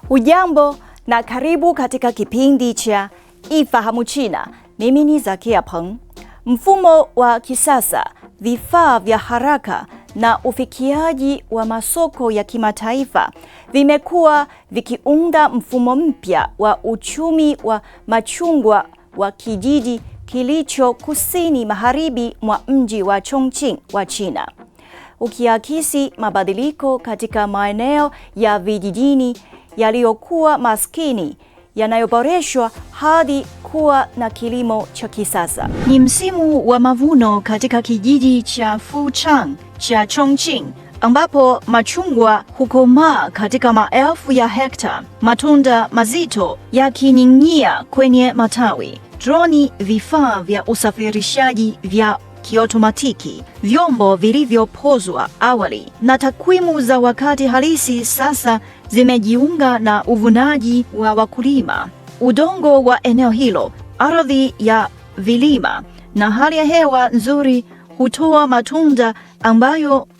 Hujambo na karibu katika kipindi cha Ifahamu China. Mimi ni Zakia Peng. Mfumo wa kisasa, vifaa vya haraka na ufikiaji wa masoko ya kimataifa vimekuwa vikiunda mfumo mpya wa uchumi wa machungwa wa kijiji kilicho kusini magharibi mwa mji wa Chongqing wa China, ukiakisi mabadiliko katika maeneo ya vijijini yaliyokuwa maskini yanayoboreshwa hadi kuwa na kilimo cha kisasa. Ni msimu wa mavuno katika kijiji cha Fuchang cha Chongqing, ambapo machungwa hukomaa katika maelfu ya hekta, matunda mazito yakining'inia kwenye matawi. Droni, vifaa vya usafirishaji vya kiotomatiki, vyombo vilivyopozwa awali na takwimu za wakati halisi sasa zimejiunga na uvunaji wa wakulima. Udongo wa eneo hilo, ardhi ya vilima na hali ya hewa nzuri hutoa matunda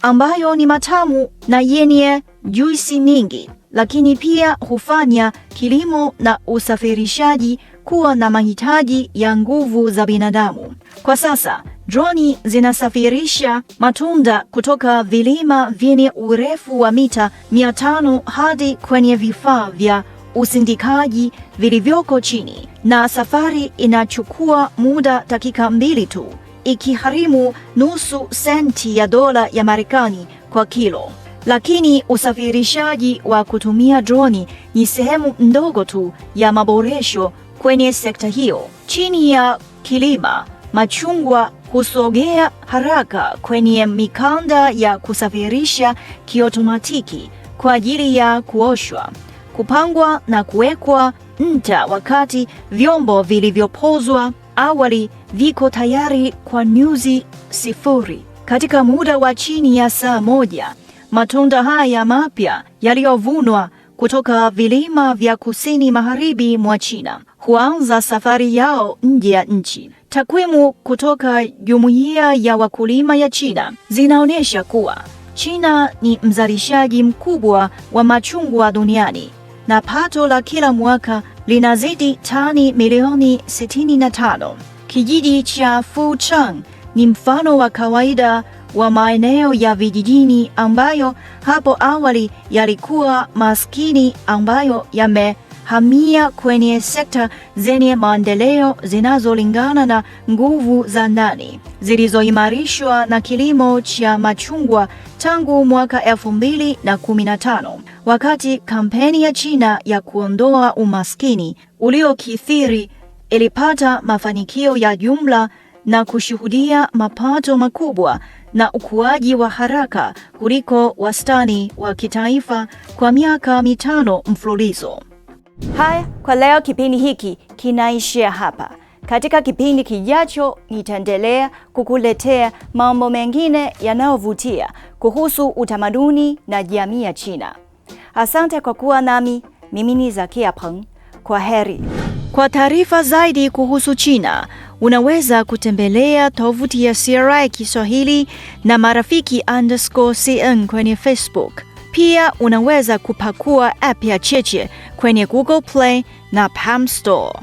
ambayo ni matamu na yenye juisi nyingi, lakini pia hufanya kilimo na usafirishaji kuwa na mahitaji ya nguvu za binadamu. Kwa sasa, droni zinasafirisha matunda kutoka vilima vyenye urefu wa mita 500 hadi kwenye vifaa vya usindikaji vilivyoko chini, na safari inachukua muda dakika 2 tu, ikigharimu nusu senti ya dola ya Marekani kwa kilo. Lakini usafirishaji wa kutumia droni ni sehemu ndogo tu ya maboresho kwenye sekta hiyo. Chini ya kilima, machungwa husogea haraka kwenye mikanda ya kusafirisha kiotomatiki kwa ajili ya kuoshwa, kupangwa na kuwekwa nta, wakati vyombo vilivyopozwa awali viko tayari kwa nyuzi 0 katika muda wa chini ya saa moja. Matunda haya mapya yaliyovunwa kutoka vilima vya kusini magharibi mwa China huanza safari yao nje ya nchi. Takwimu kutoka Jumuiya ya Wakulima ya China zinaonyesha kuwa China ni mzalishaji mkubwa wa machungwa duniani na pato la kila mwaka linazidi tani milioni 65. Kijiji cha Fuchang ni mfano wa kawaida wa maeneo ya vijijini ambayo hapo awali yalikuwa maskini, ambayo yamehamia kwenye sekta zenye maendeleo zinazolingana na nguvu za ndani zilizoimarishwa na kilimo cha machungwa tangu mwaka 2015, wakati kampeni ya China ya kuondoa umaskini uliokithiri ilipata mafanikio ya jumla na kushuhudia mapato makubwa na ukuaji wa haraka kuliko wastani wa kitaifa kwa miaka 5 mfululizo. Haya, kwa leo kipindi hiki kinaishia hapa. Katika kipindi kijacho nitaendelea kukuletea mambo mengine yanayovutia kuhusu utamaduni na jamii ya China. Asante kwa kuwa nami. Mimi ni Zakia Peng. Kwa heri. Kwa taarifa zaidi kuhusu China, unaweza kutembelea tovuti ya CRI Kiswahili na marafiki_CN kwenye Facebook. Pia unaweza kupakua app ya Cheche kwenye Google Play na Palm Store.